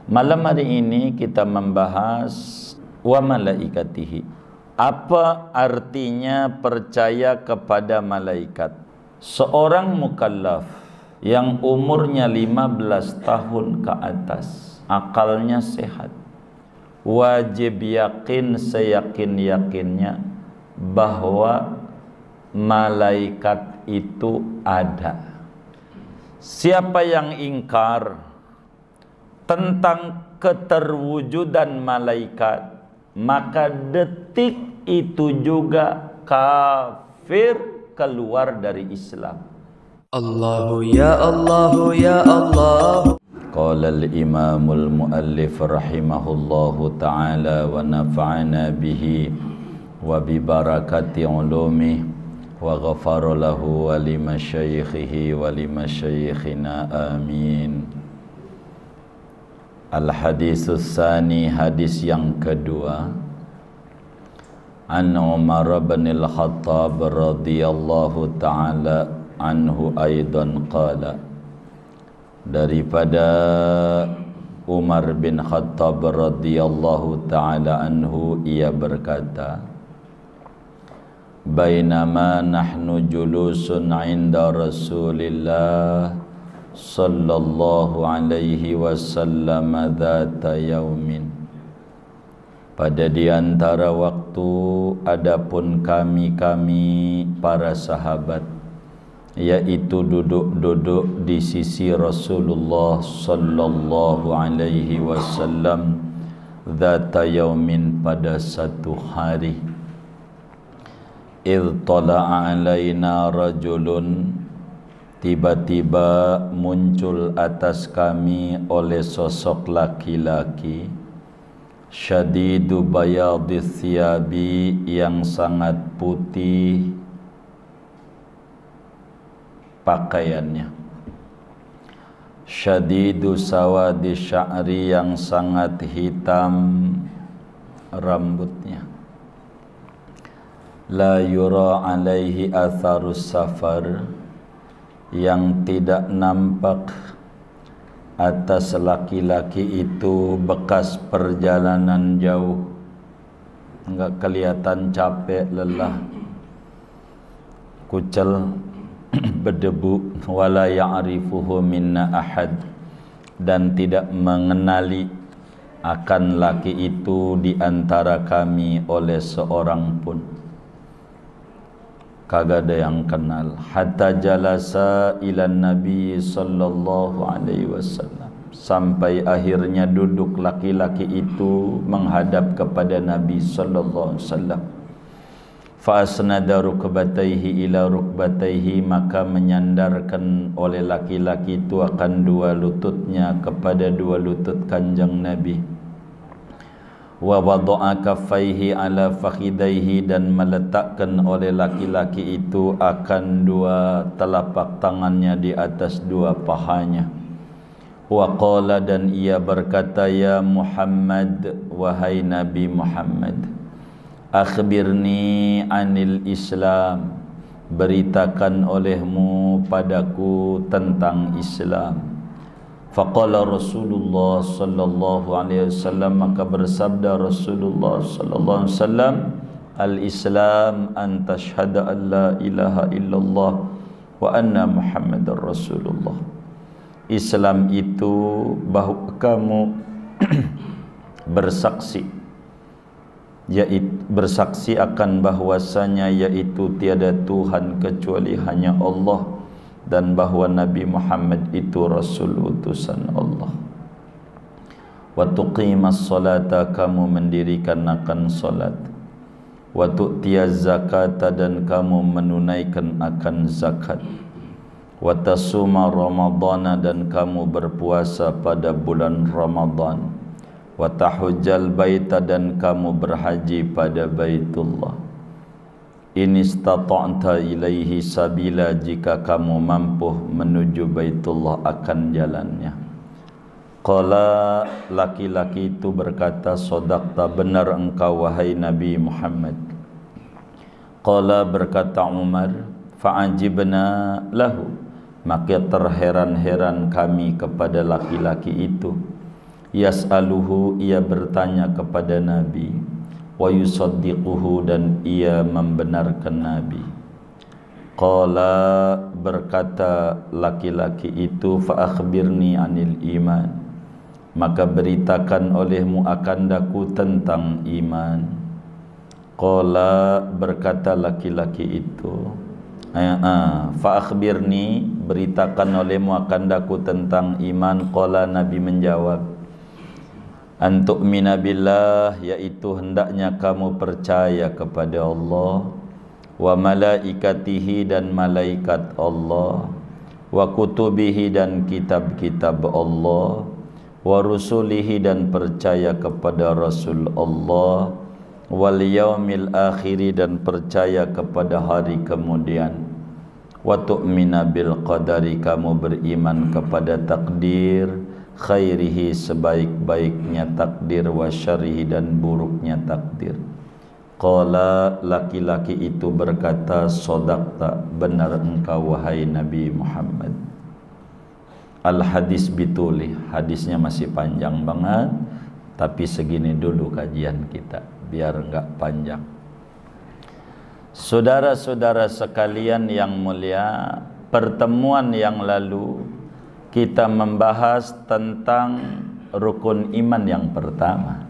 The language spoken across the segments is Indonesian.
Malam hari ini kita membahas wa malaikatihi. Apa artinya percaya kepada malaikat? Seorang mukallaf yang umurnya 15 tahun ke atas, akalnya sehat, wajib yakin seyakin-yakinnya bahwa malaikat itu ada. Siapa yang ingkar tentang keterwujudan malaikat, maka detik itu juga kafir, keluar dari Islam. Allahu ya Allahu ya Allah. Qala al-imamul muallif rahimahullahu ta'ala wa nafa'ana bihi wa bi barakati ulumi wa ghafara lahu wa limasyayikhihi wa limasyayikhina amin. Al-haditsus tsani, hadis yang kedua. An Umar bin Al-Khattab radhiyallahu ta'ala anhu aidan qala, daripada Umar bin Khattab radhiyallahu ta'ala anhu, ia berkata, bainama nahnu julusun inda Rasulillah sallallahu alaihi wasallam dzata yaumin, pada di antara waktu adapun kami para sahabat, yaitu duduk-duduk di sisi Rasulullah sallallahu alaihi wasallam, dzata yaumin, pada satu hari, idh tala'a alaina rajulun, tiba-tiba muncul atas kami oleh sosok laki-laki, syadidu bayadis thiyabi, yang sangat putih pakaiannya, syadidu sawadi sya'ri, yang sangat hitam rambutnya, la yura alaihi atharus safar, yang tidak nampak atas laki-laki itu bekas perjalanan jauh, enggak kelihatan capek, lelah, kucel, berdebu. Wala ya'rifuhu minna ahad, dan tidak mengenali akan laki itu di antara kami oleh seorang pun, kagak ada yang kenal. Hatta jalasa ilan Nabi sallallahu alaihi wasallam, sampai akhirnya duduk laki-laki itu menghadap kepada Nabi sallallahu alaihi wasallam. Fa asnada rukbatayhi ila rukbatayhi, maka menyandarkan oleh laki-laki itu akan dua lututnya kepada dua lutut kanjeng Nabi. Wa wada'a kaffaihi ala fakhidaihi, dan meletakkan oleh laki-laki itu akan dua telapak tangannya di atas dua pahanya. Wa qala, dan ia berkata, ya Muhammad, wahai Nabi Muhammad, akhbirni anil Islam, beritakan olehmu padaku tentang Islam. Faqala Rasulullah sallallahu alaihi wasallam, maka bersabda Rasulullah sallallahu alaihi wasallam, al-Islam an tashhada an la ilaha illallah wa anna Muhammadar Rasulullah. Islam itu bahwa kamu bersaksi akan bahwasanya yaitu tiada Tuhan kecuali hanya Allah, dan bahwa Nabi Muhammad itu Rasul utusan Allah. Wa tuqimas salata, kamu mendirikan akan salat. Wa tu'tiyaz zakata, dan kamu menunaikan akan zakat. Wa tasuma ramadhana, dan kamu berpuasa pada bulan Ramadan. Wa tahujjal baita, dan kamu berhaji pada Baitullah. In istata'ta ilaihi sabila, jika kamu mampu menuju Baitullah akan jalannya. Qala, laki-laki itu berkata, sadaqta, benar engkau wahai Nabi Muhammad. Qala, berkata Umar, fa'ajibna lahu, maka terheran-heran kami kepada laki-laki itu. Yas'aluhu, ia bertanya kepada Nabi, wa yusaddiquhu, dan ia membenarkan Nabi. Qala, berkata laki-laki itu, fa akhbirni anil iman, maka beritakan olehmu akandaku tentang iman. Qala, berkata laki-laki itu, fa akhbirni, beritakan olehmu akandaku tentang iman. Qala, Nabi menjawab, antu'mina billah, yaitu hendaknya kamu percaya kepada Allah, wa malaikatihi, dan malaikat Allah, wa kutubihi, dan kitab-kitab Allah, wa rusulihi, dan percaya kepada Rasul Allah, wal yaumil akhiri, dan percaya kepada hari kemudian, wa tu'mina bil qadari, kamu beriman kepada takdir, khairihi, sebaik-baiknya takdir, wa syarrihi, dan buruknya takdir. Qala, laki-laki itu berkata, shadaqta, benar engkau wahai Nabi Muhammad. Al-hadis bituli, hadisnya masih panjang banget, tapi segini dulu kajian kita biar enggak panjang. Saudara-saudara sekalian yang mulia, pertemuan yang lalu kita membahas tentang rukun iman yang pertama.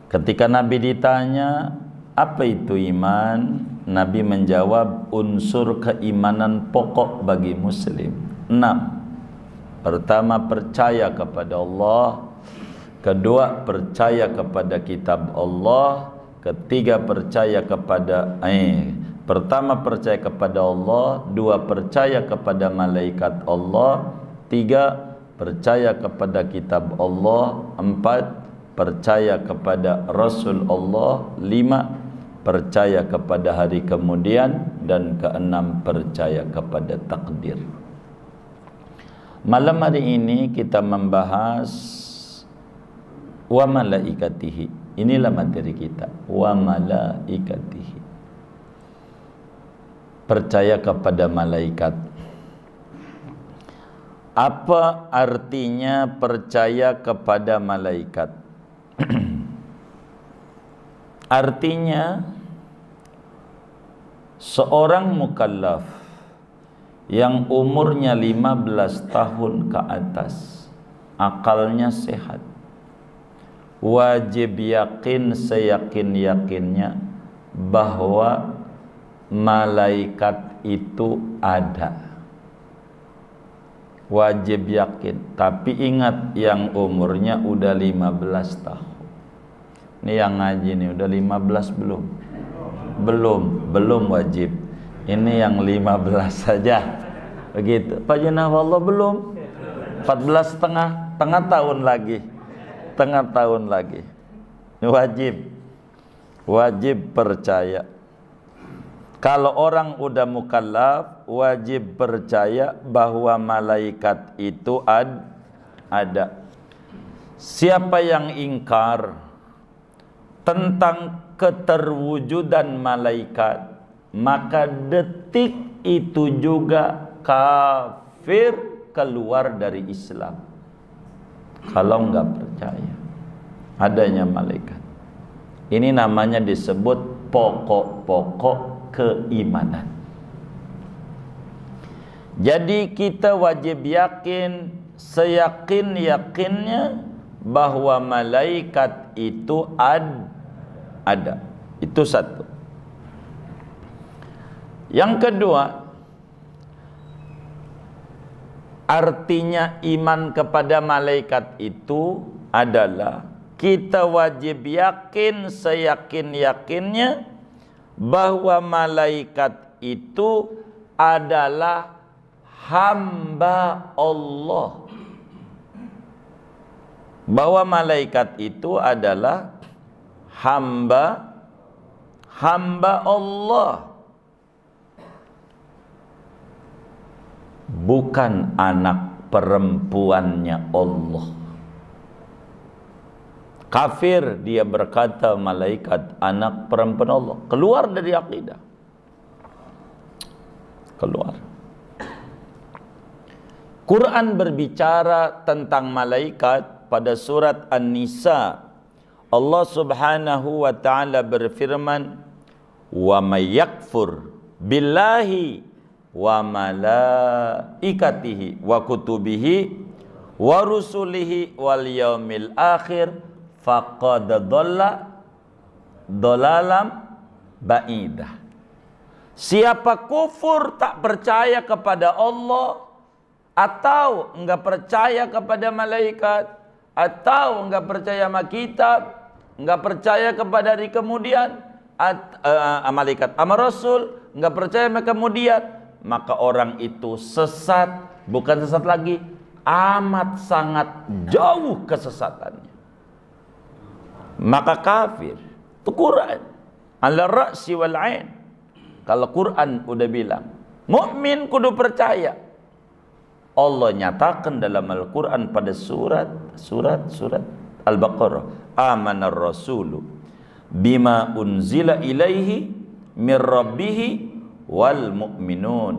Ketika Nabi ditanya, apa itu iman? Nabi menjawab, unsur keimanan pokok bagi muslim 6. Pertama, percaya kepada Allah. Kedua, percaya kepada kitab Allah. Ketiga, percaya kepada pertama, percaya kepada Allah. Dua, percaya kepada malaikat Allah. Tiga, percaya kepada kitab Allah. Empat, percaya kepada Rasul Allah. Lima, percaya kepada hari kemudian. Dan keenam, percaya kepada takdir. Malam hari ini kita membahas wa malaikatihi. Inilah materi kita, wa malaikatihi. Percaya kepada malaikat. Apa artinya percaya kepada malaikat? Artinya seorang mukallaf yang umurnya 15 tahun ke atas, akalnya sehat, wajib yakin seyakin-yakinnya bahwa malaikat itu ada. Wajib yakin. Tapi ingat, yang umurnya udah 15 tahun. Ini yang ngaji nih udah 15 belum? Belum wajib. Ini yang 15 saja. Begitu. Pak Junah, wallah belum. 14 tengah tahun lagi. Tengah tahun lagi. Wajib percaya. Kalau orang udah mukallaf, wajib percaya bahwa malaikat itu ada. Siapa yang ingkar tentang keterwujudan malaikat, maka detik itu juga kafir, keluar dari Islam. Kalau enggak percaya adanya malaikat. Ini namanya disebut pokok-pokok keimanan. Jadi kita wajib yakin seyakin-yakinnya bahwa malaikat itu ada. Itu satu. Yang kedua, artinya iman kepada malaikat itu adalah kita wajib yakin seyakin-yakinnya bahwa malaikat itu adalah hamba Allah. Bahwa malaikat itu adalah hamba Allah, bukan anak perempuannya Allah. Kafir dia berkata malaikat anak perempuan Allah. Keluar dari akidah. Keluar. Quran berbicara tentang malaikat pada surat An-Nisa, Allah Subhanahu wa taala berfirman, "Wa may yakfur billahi wa malaikatihi wa kutubihi wa rusulihi wal yaumil akhir faqad dhalla dhalalam ba'idah." Siapa kufur, tak percaya kepada Allah, atau enggak percaya kepada malaikat, atau enggak percaya sama kitab, enggak percaya kepada hari kemudian, malaikat sama rasul, enggak percaya sama kemudian, maka orang itu sesat, bukan sesat lagi, amat sangat jauh kesesatannya. Maka kafir. Itu Quran. Ala ra'si wal 'ain. Kalau Quran udah bilang, mukmin kudu percaya. Allah nyatakan dalam Al-Quran pada surat Al-Baqarah, amanar rasulu bima unzila ilaihi mir rabbihi wal mu'minun.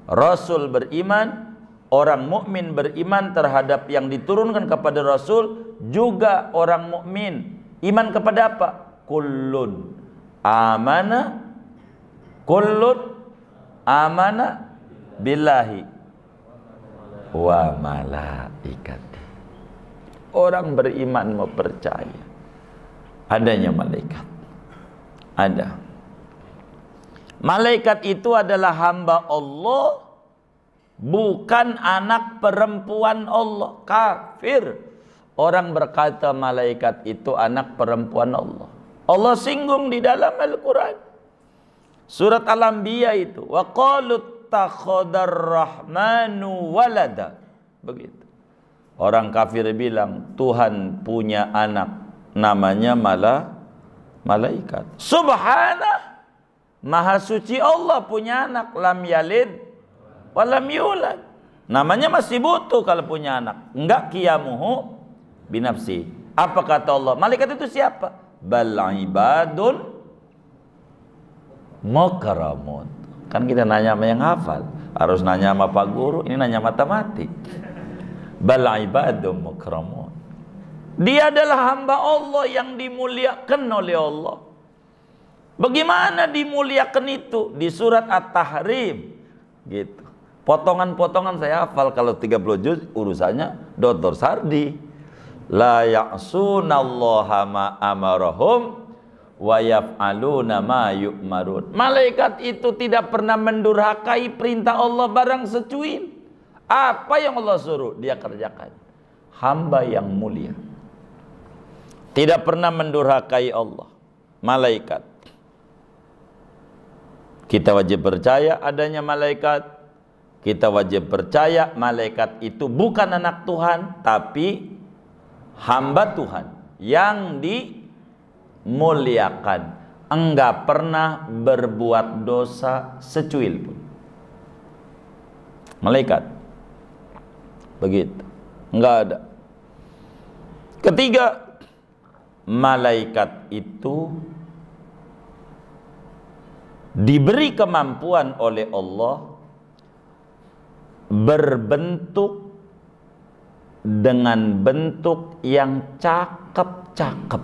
Rasul beriman, orang mukmin beriman terhadap yang diturunkan kepada Rasul, juga orang mukmin iman kepada apa? Kullun amana billahi wa malaikati. Orang beriman mau percaya adanya malaikat. Ada. Malaikat itu adalah hamba Allah, bukan anak perempuan Allah. Kafir orang berkata malaikat itu anak perempuan Allah. Allah singgung di dalam Al-Quran. Surat Al-Anbiya itu, wa qalu takhadar rahmanu walada. Begitu. Orang kafir bilang Tuhan punya anak, namanya malaikat. Subhanah, maha suci Allah punya anak, lam yalid walam yulad. Namanya masih butuh kalau punya anak. Enggak qiyamuhu binafsi. Apa kata Allah? Malaikat itu siapa? Bal ibadun mukarramun. Kan kita nanya sama yang hafal, harus nanya sama Pak Guru, ini nanya matematik. Bal ibadun mukarramun. Dia adalah hamba Allah yang dimuliakan oleh Allah. Bagaimana dimuliakan itu? Di surat At-Tahrim gitu. Potongan-potongan saya hafal. Kalau 30 juz urusannya Dr. Sardi. La ya'sunallaha ma amarahum wa yaf'aluna ma yu'marun. Malaikat itu tidak pernah mendurhakai perintah Allah barang secuil. Apa yang Allah suruh dia kerjakan. Hamba yang mulia, tidak pernah mendurhakai Allah. Malaikat, kita wajib percaya adanya malaikat. Kita wajib percaya malaikat itu bukan anak Tuhan, tapi hamba Tuhan yang dimuliakan, enggak pernah berbuat dosa secuil pun. Malaikat begitu, enggak ada. Ketiga, malaikat itu diberi kemampuan oleh Allah berbentuk dengan bentuk yang cakep-cakep.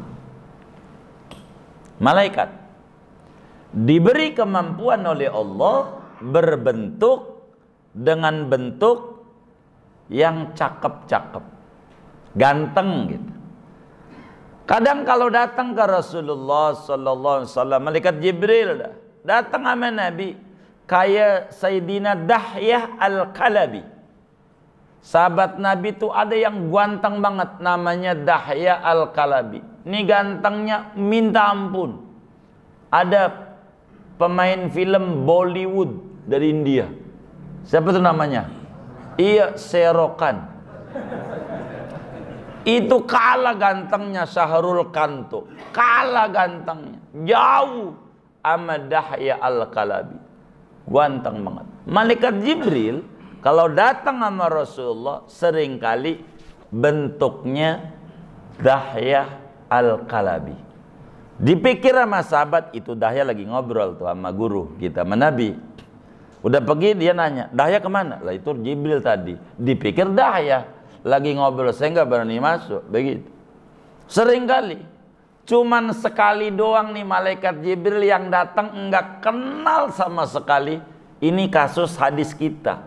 Malaikat diberi kemampuan oleh Allah berbentuk dengan bentuk yang cakep-cakep, ganteng gitu. Kadang kalau datang ke Rasulullah sallallahu alaihi wasallam, malaikat Jibril datang sama Nabi, kayak Sayyidina Dahyah Al-Kalabi. Sahabat Nabi itu ada yang ganteng banget, namanya Dahyah Al-Kalabi. Ini gantengnya minta ampun. Ada pemain film Bollywood dari India. Siapa itu namanya? Iya, Serokan. Itu kalah gantengnya Syahrul Khan tuh. Kalah gantengnya. Jauh sama Dahyah Al-Kalabi. Ganteng banget. Malaikat Jibril kalau datang sama Rasulullah seringkali bentuknya Dahyah Al-Kalabi. Dipikir sama sahabat itu Dahyah lagi ngobrol tuh sama guru kita, sama Nabi. Udah pergi dia nanya, Dahyah kemana? Lah itu Jibril tadi. Dipikir Dahyah. lagi ngobrol, saya nggak berani masuk. Begitu. Seringkali, cuman sekali doang nih malaikat Jibril yang datang, enggak kenal sama sekali. Ini kasus hadis kita.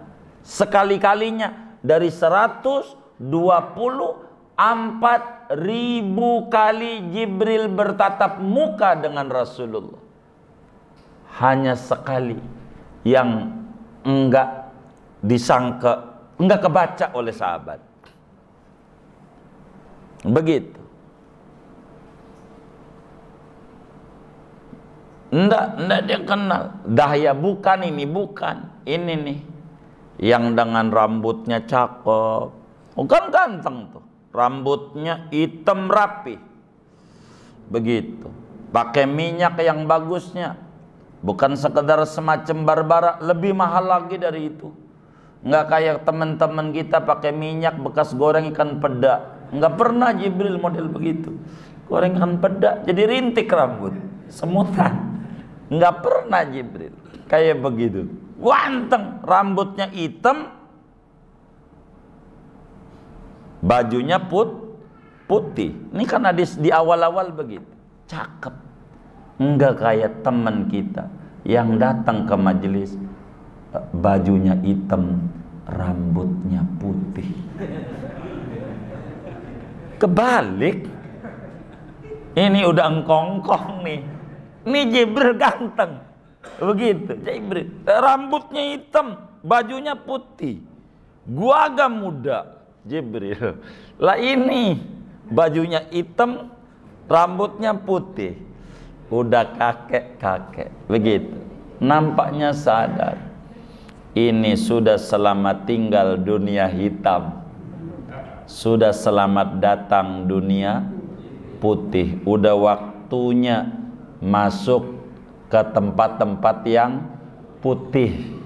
Sekali-kalinya dari 124.000 kali Jibril bertatap muka dengan Rasulullah. Hanya sekali yang enggak disangka, enggak kebaca oleh sahabat. Begitu. Enggak dia kenal. Dahya bukan ini, bukan. Ini nih. Yang dengan rambutnya cakep. Bukan ganteng tuh. Rambutnya hitam rapi. Begitu. Pakai minyak yang bagusnya. Bukan sekedar semacam Barbara, lebih mahal lagi dari itu. Enggak kayak teman-teman kita pakai minyak bekas goreng ikan peda. Enggak pernah Jibril model begitu. Goreng ikan peda jadi rintik rambut, semutan. Enggak pernah Jibril kayak begitu. Ganteng, rambutnya hitam, bajunya putih. Ini kan hadis di awal-awal begitu. Cakep. Enggak kayak teman kita yang datang ke majelis, bajunya hitam, rambutnya putih. Kebalik. Ini udah engkongkong nih. Ini Jibril ganteng. Begitu, Jibril. Rambutnya hitam, bajunya putih. Gua agak muda, Jibril. Lah ini bajunya hitam, rambutnya putih. Udah kakek-kakek. Begitu. Nampaknya sadar. Ini sudah selamat tinggal dunia hitam. Sudah selamat datang dunia putih. Udah waktunya masuk ke tempat-tempat yang putih.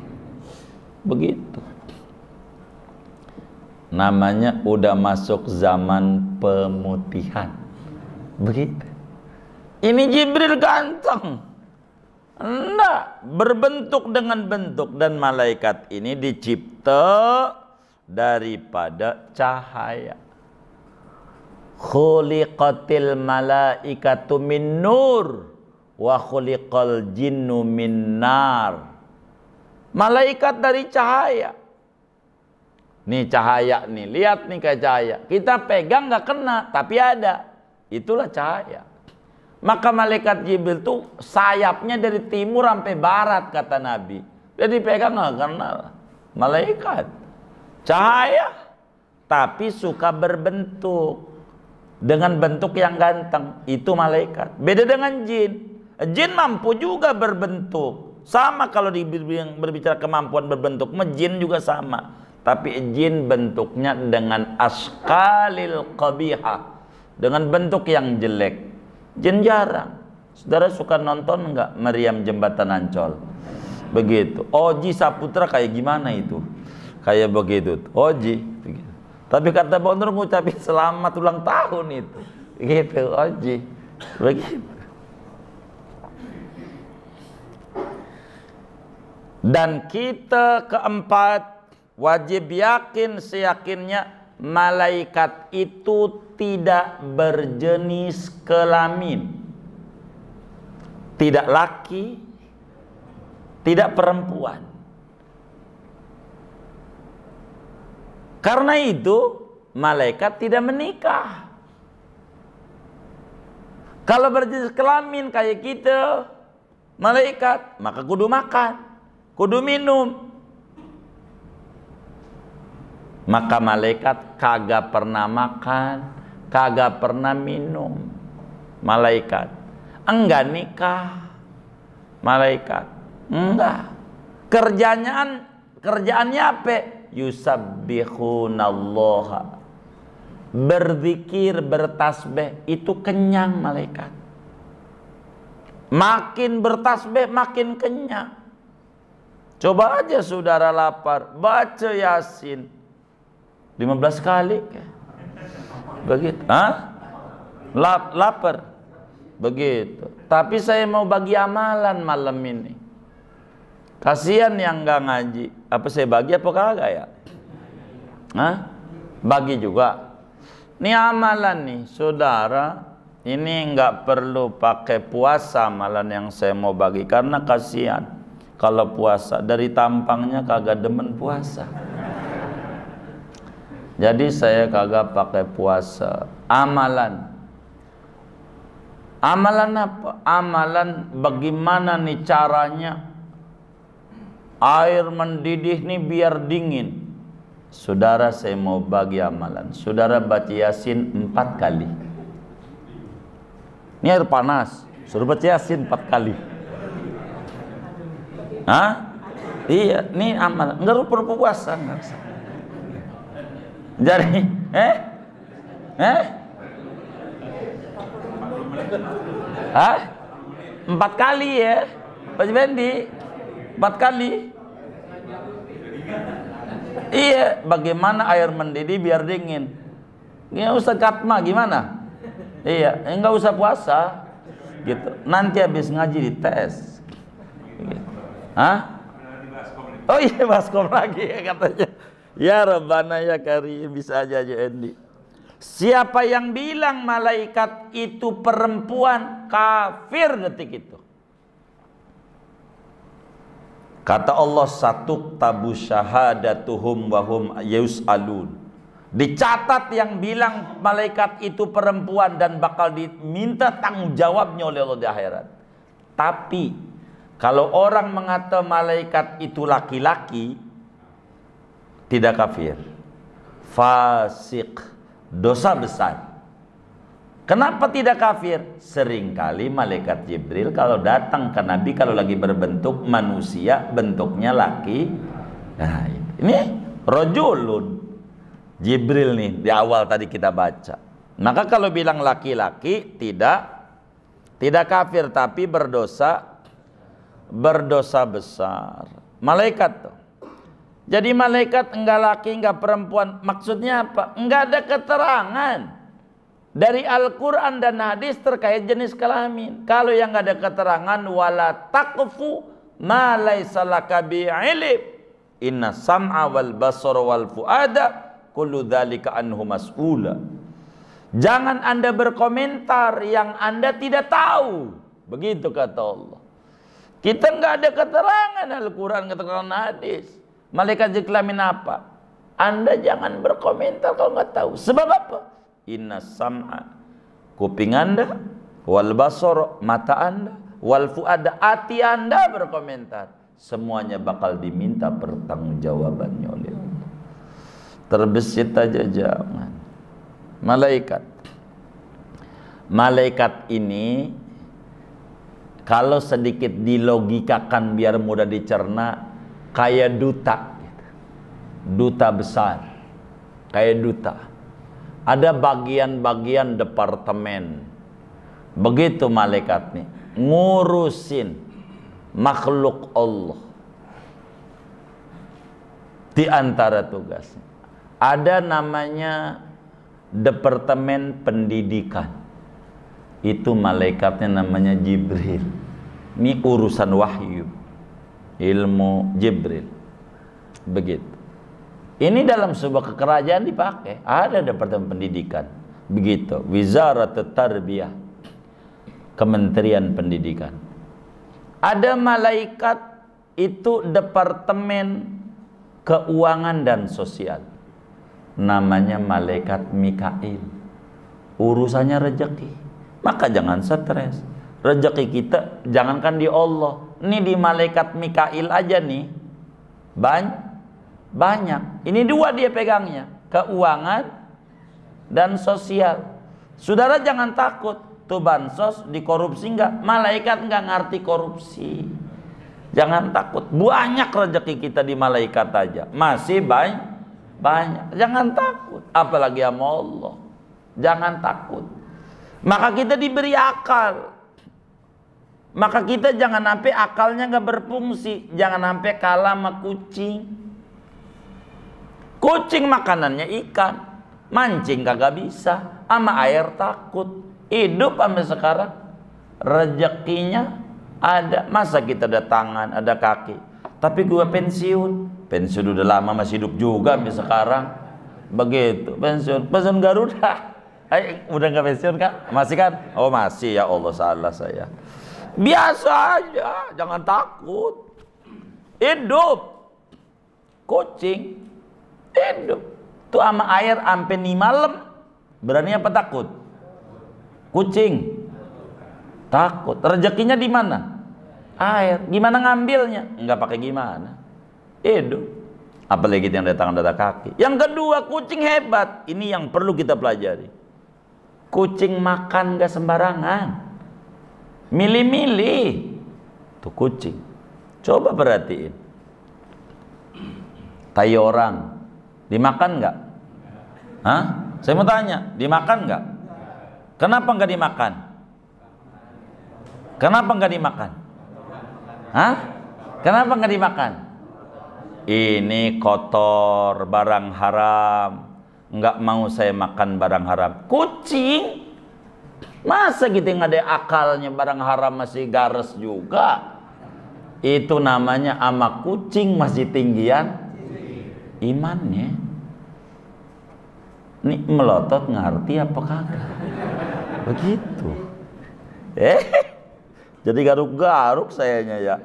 Begitu. Namanya udah masuk zaman pemutihan. Begitu. Ini Jibril ganteng. Enggak, berbentuk dengan bentuk, dan malaikat ini dicipta daripada cahaya. Khuliqatil malaikatu min nur wa khuliqal jinnu min nar. Malaikat dari cahaya. Nih cahaya nih, lihat nih kayak cahaya. Kita pegang nggak kena, tapi ada. Itulah cahaya. Maka malaikat Jibril tuh sayapnya dari timur sampai barat kata Nabi. Jadi pegang nggak kenal. Malaikat cahaya, tapi suka berbentuk dengan bentuk yang ganteng. Itu malaikat. Beda dengan jin. Jin mampu juga berbentuk. Sama kalau berbicara kemampuan berbentuk, jin juga sama. Tapi jin bentuknya dengan askalil qabihah, dengan bentuk yang jelek. Jin jarang. Saudara suka nonton enggak Meriam Jembatan Ancol? Begitu. Oji Saputra kayak gimana itu? Kayak begitu. Oji. Begitu. Tapi kata Pak Nur ngucapin selamat ulang tahun itu. Gitu, Oji. Begitu. Dan kita keempat wajib yakin seyakinnya malaikat itu tidak berjenis kelamin. Tidak laki, tidak perempuan. Karena itu malaikat tidak menikah. Kalau berjenis kelamin kayak kita malaikat, maka kudu makan, kudu minum. Maka malaikat kagak pernah makan, kagak pernah minum. Malaikat enggak nikah. Malaikat enggak. Kerjaannya apa? Yusabbihunallaha, berzikir, bertasbih. Itu kenyang malaikat. Makin bertasbih makin kenyang. Coba aja saudara lapar, baca Yasin 15 kali. Begitu. Hah? Lapar. Begitu. Tapi saya mau bagi amalan malam ini. Kasihan yang nggak ngaji. Apa saya bagi apa kagak ya? Hah? Bagi juga. Ini amalan nih, saudara. Ini nggak perlu pakai puasa amalan yang saya mau bagi, karena kasihan kalau puasa dari tampangnya kagak demen puasa. Jadi saya kagak pakai puasa. Amalan apa? Amalan bagaimana nih caranya air mendidih nih biar dingin. Saudara, saya mau bagi amalan. Saudara baca Yasin 4 kali. Ini air panas, suruh baca Yasin 4 kali. Hah? Iya, ini amalan. Enggak perlu puasa, enggak usah. Jadi, Hah? 4 kali ya, Pak Bendi, 4 kali. Iya, bagaimana air mendidih biar dingin? Ya Ustaz Katma gimana? Iya, enggak usah puasa, gitu. Nanti habis ngaji dites. Hah? Oh iya, baskom lagi ya katanya. Ya Rabbana ya Karim, bisa aja Endi. Siapa yang bilang malaikat itu perempuan, kafir detik itu. Kata Allah, satu tabu syahadatuhum wahum yus'alun. Dicatat yang bilang malaikat itu perempuan dan bakal diminta tanggung jawabnya oleh Allah di akhirat. Tapi kalau orang mengata malaikat itu laki-laki, tidak kafir, fasik, dosa besar. Kenapa tidak kafir? Seringkali malaikat Jibril kalau datang ke Nabi kalau lagi berbentuk manusia, bentuknya laki. Nah, ini rojulun Jibril nih di awal tadi kita baca. Maka kalau bilang laki-laki tidak kafir, tapi berdosa besar. Malaikat tuh. Jadi malaikat enggak laki, enggak perempuan. Maksudnya apa? Enggak ada keterangan dari Al-Quran dan hadis terkait jenis kelamin. Kalau yang enggak ada keterangan, wala taqfu ma laysa laka bi'ilm, inna sam'a wal basara wal fuada kullu dzalika anhu mas'ula. Jangan Anda berkomentar yang Anda tidak tahu. Begitu kata Allah. Kita enggak ada keterangan Al-Quran, keterangan hadis. Malaikat jenis kelamin apa? Anda jangan berkomentar kalau nggak tahu. Sebab apa? Inna sam'a, kuping Anda, wal basara, mata Anda, wal fuada, hati Anda berkomentar. Semuanya bakal diminta pertanggungjawabannya oleh Allah. Terbesit aja jangan. Malaikat ini kalau sedikit dilogikakan biar mudah dicerna, kayak duta besar, kayak duta. Ada bagian-bagian departemen. Begitu malaikat nih, ngurusin makhluk Allah. Di antara tugasnya ada namanya departemen pendidikan. Itu malaikatnya namanya Jibril. Ini urusan wahyu, ilmu Jibril. Begitu. Ini dalam sebuah kerajaan dipakai. Ada departemen pendidikan. Begitu. Wizarat Tarbiyah, Kementerian Pendidikan. Ada malaikat itu departemen keuangan dan sosial. Namanya malaikat Mikail. Urusannya rezeki. Maka jangan stres. Rezeki kita jangankan di Allah, ini di malaikat Mikail aja nih banyak. Ini 2 dia pegangnya, keuangan dan sosial. Saudara jangan takut tuh bansos dikorupsi enggak, malaikat enggak ngerti korupsi. Jangan takut, banyak rezeki kita di malaikat aja, masih banyak. Jangan takut, apalagi sama Allah. Jangan takut. Maka kita diberi akal. Maka kita jangan sampai akalnya nggak berfungsi. Jangan sampai kalah sama kucing. Kucing makanannya ikan, mancing kagak bisa, sama air takut. Hidup sampai sekarang rezekinya ada. Masa kita ada tangan, ada kaki, tapi gua pensiun udah lama masih hidup juga sampai sekarang. Begitu, pensiun Garuda. Udah nggak pensiun Kak? Masih kan? Oh masih, ya Allah, salah saya. Biasa aja, jangan takut. Hidup. Kucing hidup. Tuh sama air sampai 5 malam. Berani apa takut? Kucing takut. Rezekinya di mana? Air. Gimana ngambilnya? Enggak pakai gimana. Hidup. Apalagi yang ada tangan ada kaki. Yang kedua, kucing hebat. Ini yang perlu kita pelajari. Kucing makan gak sembarangan, milih-milih. Tuh kucing, coba perhatiin. Tai orang dimakan nggak? Hah? Saya mau tanya, dimakan nggak? Kenapa nggak dimakan? Kenapa nggak dimakan? Hah? Kenapa nggak dimakan? Ini kotor, barang haram. Nggak mau saya makan barang haram. Kucing, masa gitu nggak ada akalnya, barang haram masih gares juga. Itu namanya ama kucing masih tinggian imannya. Nih melotot ngerti apa kagak? Begitu. Jadi garuk-garuk sayanya ya.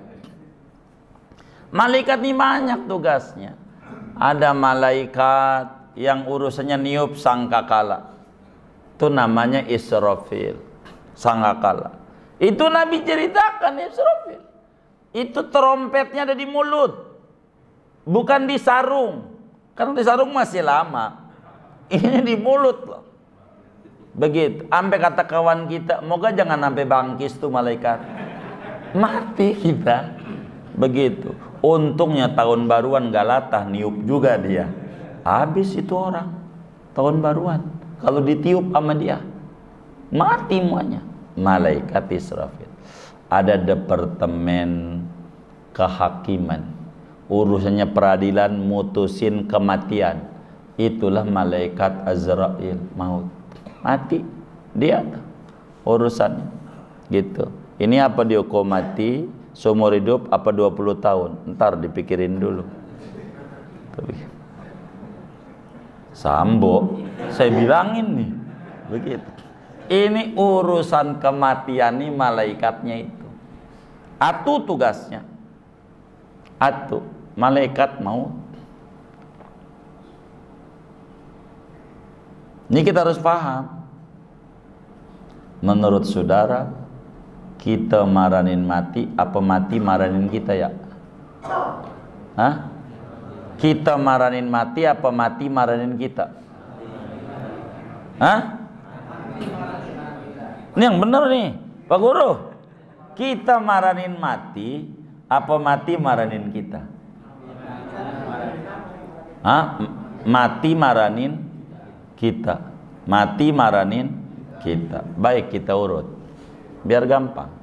Malaikat nih banyak tugasnya. Ada malaikat yang urusannya niup sangkakala, itu namanya Israfil, sangkakala. Itu Nabi ceritakan Israfil, itu trompetnya ada di mulut, bukan di sarung. Karena di sarung masih lama, ini di mulut loh. Begitu, sampai kata kawan kita, moga jangan sampai bangkis tuh malaikat, mati kita. Begitu, untungnya tahun baruan gak latah, niup juga dia. Habis itu orang tahun baruan, kalau ditiup sama dia mati semuanya. Malaikat Israfil. Ada departemen kehakiman, urusannya peradilan, mutusin kematian. Itulah malaikat Azrail, maut. Mati dia urusannya gitu. Ini apa dihukum mati seumur hidup apa 20 tahun? Ntar dipikirin dulu. Tapi Sambo, saya bilangin nih, begitu. Ini urusan kematian nih malaikatnya itu. Atu tugasnya, atu malaikat mau. Ini kita harus paham. Menurut saudara, kita maranin mati, apa mati maranin kita ya? Hah? Kita maranin mati apa mati maranin kita? Hah? Ini yang benar nih Pak Guru. Kita maranin mati apa mati maranin kita? Hah? Mati maranin kita. Mati maranin kita. Baik, kita urut biar gampang.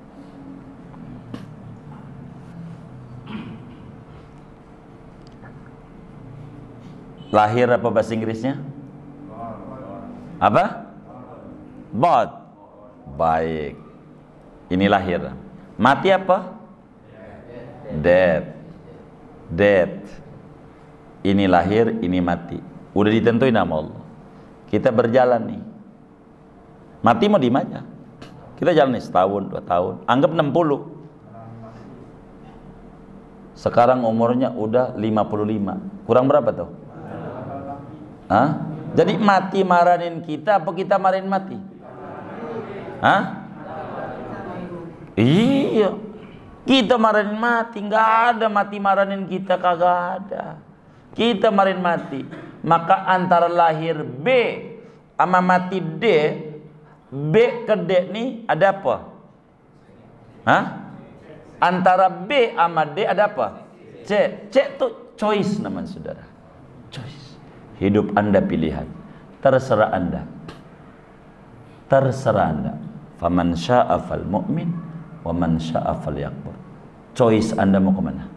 Lahir apa bahasa Inggrisnya? Apa? Born. Baik. Ini lahir. Mati apa? Dead. Dead. Ini lahir, ini mati. Udah ditentuin sama Allah. Kita berjalan nih. Mati mau di mana? Kita jalan nih setahun, 2 tahun. Anggap 60. Sekarang umurnya udah 55. Kurang berapa tuh? Hah? Jadi mati maranin kita apa kita maranin mati? Hah? Iya, kita maranin mati. Nggak ada mati maranin kita, kagak ada. Kita maranin mati. Maka antara lahir B sama mati D, B ke D nih ada apa? Hah? Antara B sama D ada apa? C. C itu choice namanya saudara. Choice. Hidup Anda pilihan, terserah Anda. Terserah Anda. Faman syaa fal mu'min wa man syaa fal yakfur. Choice Anda mau kemana?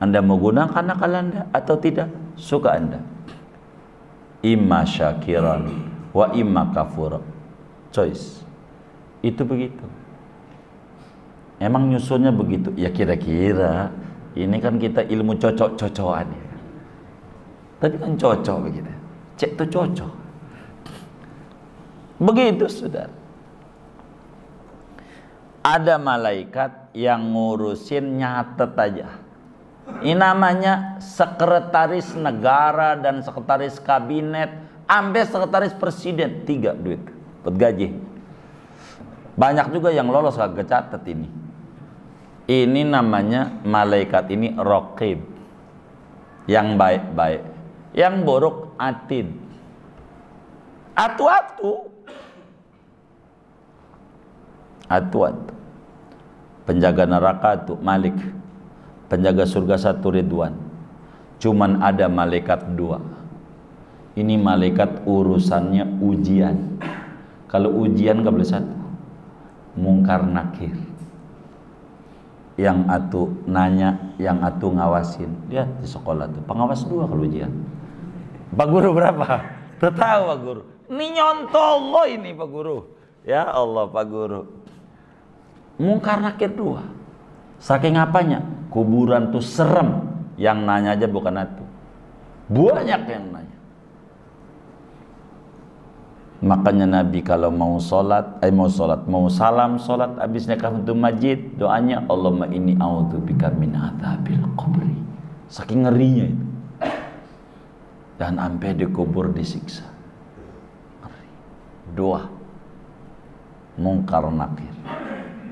Anda mau gunakan akal Anda atau tidak? Suka Anda. Imma syakiran wa imma kafura. Choice. Itu begitu. Emang nyusunnya begitu? Ya kira-kira. Ini kan kita ilmu cocok-cocokan ya. Tapi kan cocok begitu. Cek tuh cocok. Begitu saudara. Ada malaikat yang ngurusin nyatet aja. Ini namanya sekretaris negara dan sekretaris kabinet, sampai sekretaris presiden, 3 duit, buat gaji. Banyak juga yang lolos kagak catat ini. Ini namanya malaikat ini raqib, yang baik-baik, yang buruk atid. Atu-atu. Penjaga neraka tuh Malik, penjaga surga 1 Ridwan. Cuman ada malaikat 2. Ini malaikat urusannya ujian. Kalau ujian gak boleh 1. Mungkar nakir. Yang atu nanya, yang atu ngawasin. Dia di sekolah tuh pengawas 2 kalau ujian. Pak Guru berapa? Tuh tahu Pak Guru. Ini nyontol lo ini Pak Guru. Ya Allah Pak Guru. Mungkar nakir 2. Saking apanya? Kuburan tuh serem. Yang nanya aja bukan atu. Banyak yang nanya. Makanya Nabi kalau mau salam sholat, habisnya kafatul majid, doanya Allahumma inni a'udzubika min adzabil qabri. Saking ngerinya itu. Dan sampai dikubur disiksa. Ngeri. 2. Mungkar nakir.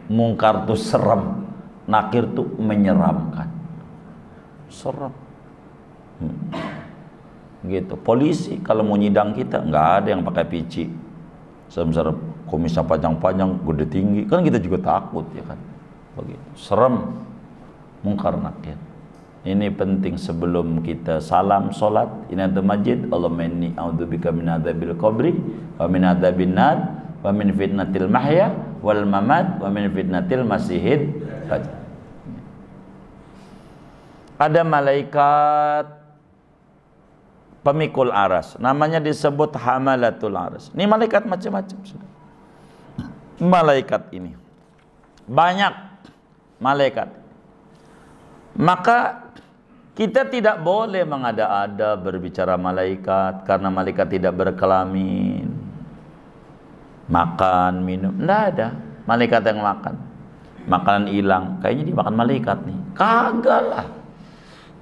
Mungkar tuh serem, nakir tuh menyeramkan. Serem. Gitu. Polisi kalau mau nyidang kita nggak ada yang pakai pici, serem-serem, kumisnya panjang-panjang, gede tinggi, kan kita juga takut ya kan. Begitu. Serem. Mungkar nakir. Ini penting sebelum kita salam sholat. Ini ada majid. Allahumma inni a'udzubika min adzabil qabri wa min adzabin nar wa min fitnatil mahya wal mamat wa min fitnatil masihid dajjal. Ada malaikat pemikul aras, namanya disebut hamalatul aras. Ini malaikat macam-macam. Malaikat ini banyak malaikat. Maka kita tidak boleh mengada-ada berbicara malaikat, karena malaikat tidak berkelamin, makan, minum, tidak ada malaikat yang makan. Makanan hilang, kayaknya dimakan malaikat nih. Kagak lah.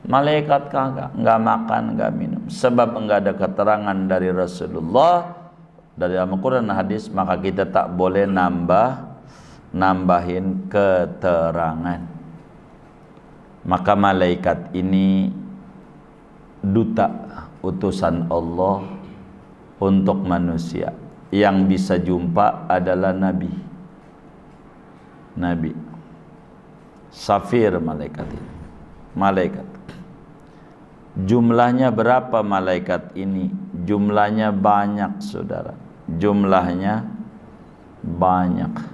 Malaikat kagak, nggak makan, nggak minum. Sebab enggak ada keterangan dari Rasulullah, dari Al-Quran dan hadis, maka kita tak boleh nambahin keterangan. Maka malaikat ini duta utusan Allah untuk manusia. Yang bisa jumpa adalah Nabi. Safir malaikat ini. Malaikat. Jumlahnya berapa malaikat ini? Jumlahnya banyak, saudara. Jumlahnya banyak.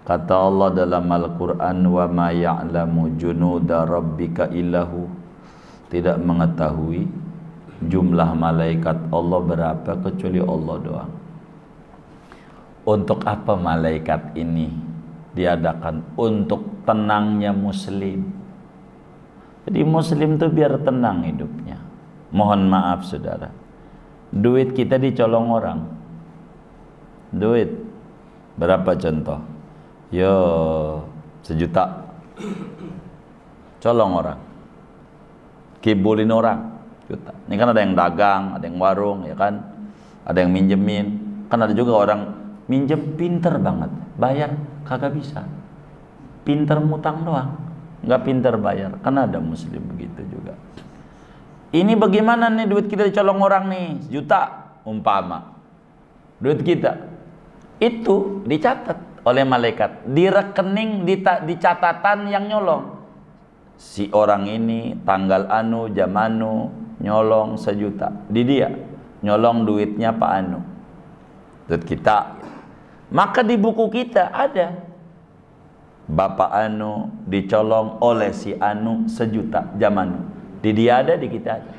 Kata Allah dalam Al-Quran, wa ma ya'lamu junuda rabbika illahu. Tidak mengetahui jumlah malaikat Allah berapa kecuali Allah doang. Untuk apa malaikat ini diadakan? Untuk tenangnya muslim. Jadi muslim tuh biar tenang hidupnya. Mohon maaf saudara, duit kita dicolong orang. Duit berapa contoh? Yo 1 juta, colong orang, kibulin orang, juta. Ini kan ada yang dagang, ada yang warung, ya kan, ada yang minjemin. Kan ada juga orang minjem pinter banget, bayar kagak bisa, pinter mutang doang, nggak pinter bayar. Kan ada muslim begitu juga. Ini bagaimana nih duit kita dicolong orang nih, 1 juta umpama, duit kita itu dicatat oleh malaikat di rekening, di catatan yang nyolong. Si orang ini tanggal anu, jam anu nyolong 1 juta. Di dia nyolong duitnya Pak Anu, duit kita. Maka di buku kita ada Bapak Anu dicolong oleh si Anu 1 juta jam anu. Di dia ada, di kita ada.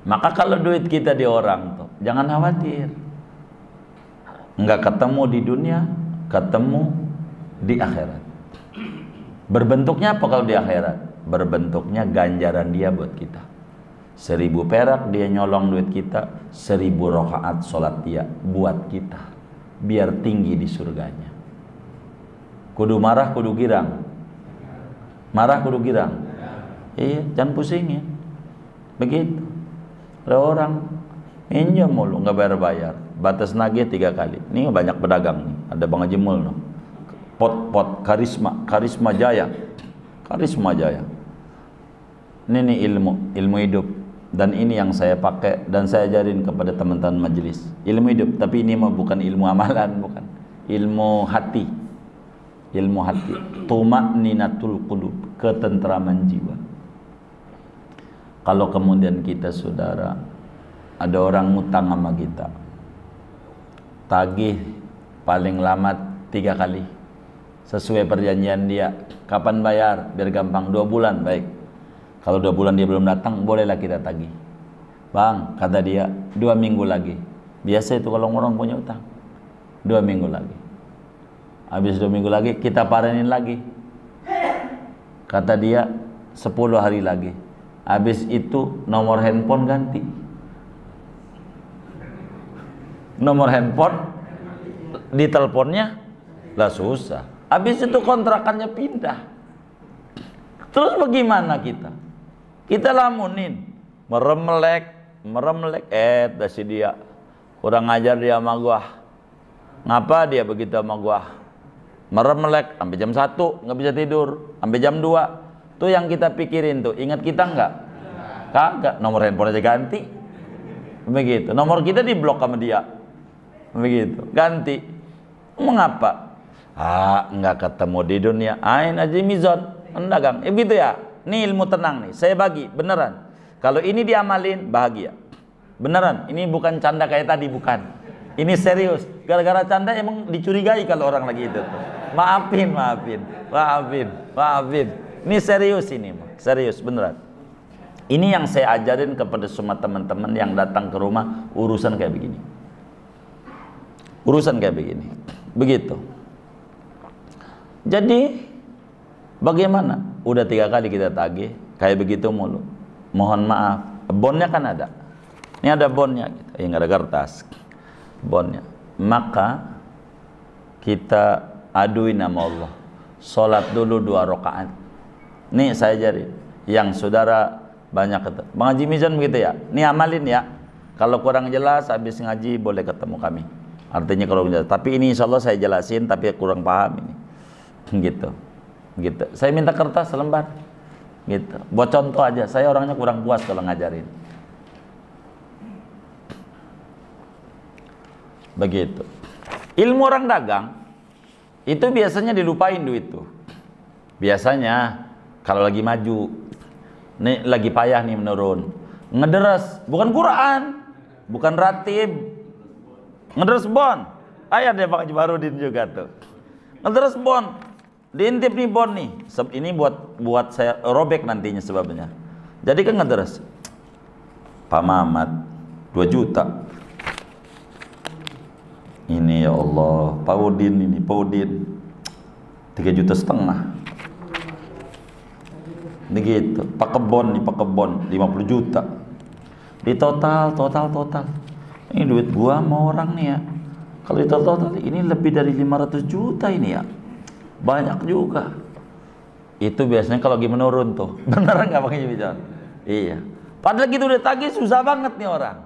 Maka kalau duit kita di orang tuh, jangan khawatir. Enggak ketemu di dunia, ketemu di akhirat. Berbentuknya apa kalau di akhirat? Berbentuknya ganjaran dia buat kita. 1.000 perak dia nyolong duit kita, 1.000 rakaat sholat dia buat kita, biar tinggi di surganya. Kudu marah, kudu girang. Marah, kudu girang. Iya, jangan pusingin. Begitu. Ada orang minjem mulu nggak bayar-bayar, batas nagih 3 kali. Ini banyak pedagang nih, ada Bang Haji Mul no. Pot karisma jaya. Karisma jaya. Ini nih ilmu hidup, dan ini yang saya pakai dan saya ajarin kepada teman-teman majelis. Ilmu hidup, tapi ini mah bukan ilmu amalan, bukan. Ilmu hati. Ilmu hati. Tuma'ninatul qulub, ketentraman jiwa. Kalau kemudian kita saudara, ada orang ngutang sama kita, tagih paling lama 3 kali sesuai perjanjian dia. Kapan bayar? Biar gampang, 2 bulan. Baik, kalau 2 bulan dia belum datang, bolehlah kita tagih. Bang, kata dia, 2 minggu lagi. Biasa itu kalau orang punya utang, 2 minggu lagi. Habis 2 minggu lagi kita parenin lagi. Kata dia 10 hari lagi. Habis itu nomor handphone ganti. Nomor handphone di teleponnya lah susah. Habis itu kontrakannya pindah. Terus bagaimana kita? Kita lamunin, meremelek, dasi dia kurang ajar dia sama gua. Ngapa dia begitu sama gua? Meremelek sampai jam 1 nggak bisa tidur, sampai jam 2. Tuh yang kita pikirin tuh, ingat kita nggak? Kagak, nomor handphone aja ganti. Begitu. Nomor kita diblok sama dia. Begitu, ganti. Mengapa? Nggak ketemu di dunia. Ain aja mizon, dagang. Begitu ya. Ini ilmu tenang nih. Saya bagi, beneran. Kalau ini diamalin, bahagia. Beneran. Ini bukan canda kayak tadi, bukan. Ini serius. Gara-gara canda emang dicurigai kalau orang lagi itu. Maafin. Ini serius ini, serius beneran. Ini yang saya ajarin kepada semua teman-teman yang datang ke rumah urusan kayak begini. Urusan kayak begini. Begitu. Jadi bagaimana? Udah 3 kali kita tagih kayak begitu mulu. Mohon maaf, bonnya kan ada. Ini ada bonnya, yang ada kertas. Bonnya. Maka kita aduin nama Allah. Sholat dulu 2 rakaat. Nih saya ajarin. Yang saudara banyak ketemu. Bang Haji Mizan begitu ya. Nih amalin ya. Kalau kurang jelas habis ngaji boleh ketemu kami. Artinya kalau jelas. Tapi ini insya Allah saya jelasin, tapi kurang paham ini. Gitu. Saya minta kertas selembar. Gitu. Buat contoh aja. Saya orangnya kurang puas kalau ngajarin. Begitu. Ilmu orang dagang itu biasanya dilupain duit tuh. Biasanya kalau lagi maju, nih lagi payah nih menurun, ngederes, bukan Quran, bukan ratib, ngederes bon. Ayat deh Pak Haji Barudin juga tuh. Ngederes bon, diintip nih bon nih. Ini buat saya robek nantinya sebabnya. Jadi kan ngederes, Pak Mamat 2 juta. Ini ya Allah, Pak Udin 3,5 juta. Begitu. Pak Kebon 50 juta. Di total. Ini duit gua sama orang nih ya. Kalau di total ini lebih dari 500 juta ini ya. Banyak juga. Itu biasanya kalau lagi menurun tuh. Beneran nggak pakai bicara? Iya. Padahal gitu udah tagih susah banget nih orang.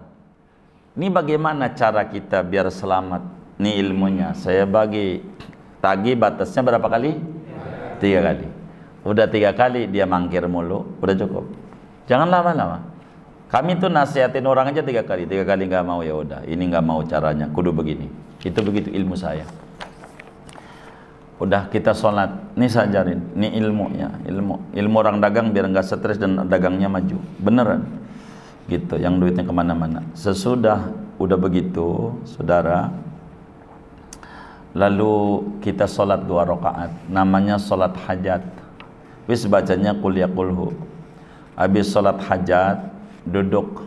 Ini bagaimana cara kita biar selamat? Nih ilmunya. Saya bagi tagih batasnya berapa kali? 3 kali. Udah 3 kali dia mangkir mulu, udah cukup. Jangan lama-lama. Kami tuh nasihatin orang aja 3 kali. 3 kali nggak mau ya udah. Ini nggak mau caranya. Kudu begini. Itu begitu ilmu saya. Udah kita sholat. Nih saya ajarin. Nih ilmunya. Ilmu orang dagang biar nggak stres dan dagangnya maju. Beneran. Gitu. Yang duitnya kemana-mana. Sesudah udah begitu, saudara. Lalu kita sholat 2 rakaat. Namanya sholat hajat. Wis bacanya qul ya qulhu. Habis sholat hajat, duduk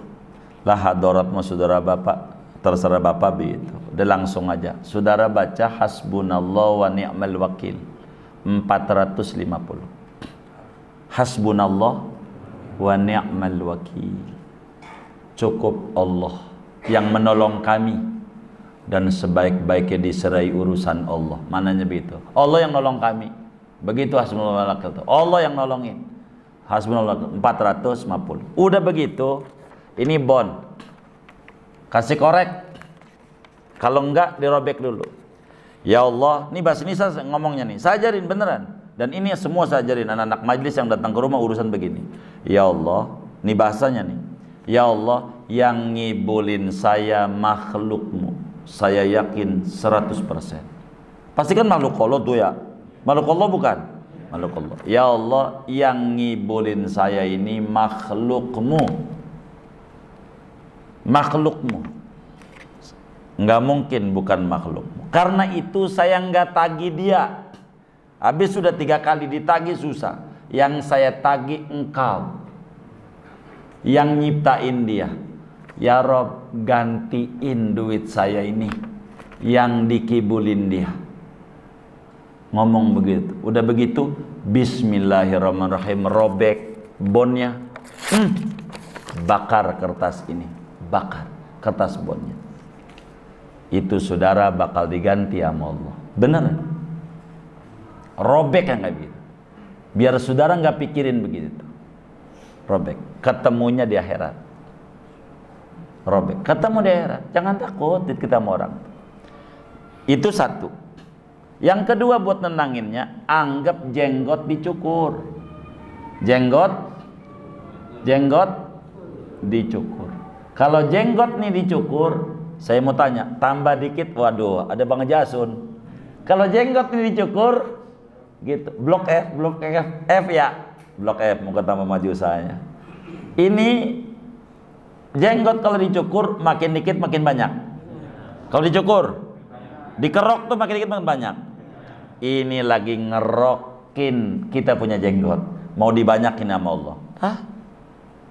lah hadaratmu saudara bapak, terserah bapak begitu. Udah langsung aja. Saudara baca hasbunallah wa ni'mal wakil 450. Hasbunallah wa ni'mal wakil. cukup Allah yang menolong kami, dan sebaik-baiknya diserai urusan Allah. Mananya begitu, Allah yang nolong kami. Begitu hasbunallah, Allah yang nolongin. Hasbunallah 450. Udah begitu, ini bond, kasih korek. Kalau enggak dirobek dulu. Ya Allah, nih bahasa ini saya ngomongnya nih, saya ajarin beneran. Dan ini semua saya ajarin anak-anak majelis yang datang ke rumah urusan begini. Ya Allah, nih bahasanya nih. Ya Allah, yang ngibulin saya makhlukmu, saya yakin 100%. Pastikan makhluk Allah tuh ya. Makhluk Allah bukan? Makhluk Allah. Ya Allah, yang ngibulin saya ini makhlukmu. Makhlukmu. Nggak mungkin bukan makhlukmu. Karena itu saya nggak tagih dia. Habis sudah 3 kali ditagih susah. Yang saya tagih engkau, yang nyiptain dia. Ya Rob, gantiin duit saya ini yang dikibulin dia. Ngomong begitu. Udah begitu, bismillahirrahmanirrahim, robek bonnya, bakar kertas ini, bakar kertas bonnya. Itu saudara bakal diganti sama Allah. Bener? Robek yang kayak gitu. Biar saudara nggak pikirin begitu. Robek. Ketemunya di akhirat. Robek. Ketemu di akhirat. Jangan takut kita sama orang. Itu satu. Yang kedua buat nenanginnya, anggap jenggot dicukur. Jenggot dicukur. Kalau jenggot nih dicukur, saya mau tanya, tambah dikit, waduh, ada Bang Jasun. Kalau jenggot ini dicukur, gitu, blok F ya, blok F, mau ketemu maju saya. Ini jenggot kalau dicukur, makin dikit makin banyak. Kalau dicukur, dikerok tuh makin dikit makin banyak. Ini lagi ngerokin kita punya jenggot, mau dibanyakin sama Allah. Hah?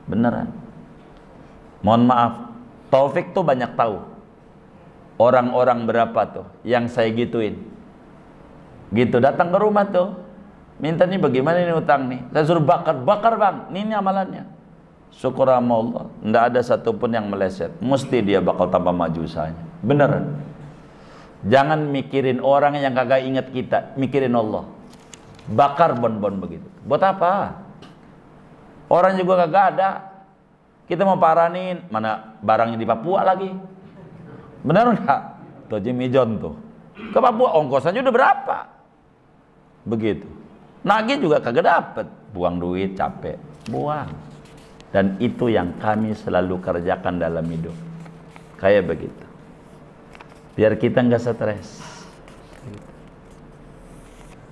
Beneran? Mohon maaf, Taufik tuh banyak tahu. Orang-orang berapa tuh yang saya gituin, gitu datang ke rumah tuh, minta nih bagaimana ini utang nih, saya suruh bakar bang, ini amalannya. Syukur sama Allah, nggak ada satupun yang meleset, mesti dia bakal tambah maju usahanya. Beneran. Jangan mikirin orang yang kagak inget kita, mikirin Allah. Bakar bon-bon begitu. Buat apa? Orang juga kagak ada. Kita mau paranin, mana barangnya di Papua lagi. Benar enggak? Tuh Jimmy John tuh ke Papua ongkosannya udah berapa? Begitu. Nagih juga kagak dapet. Buang duit, capek. Buang. Dan itu yang kami selalu kerjakan dalam hidup. Kayak begitu. Biar kita nggak stres.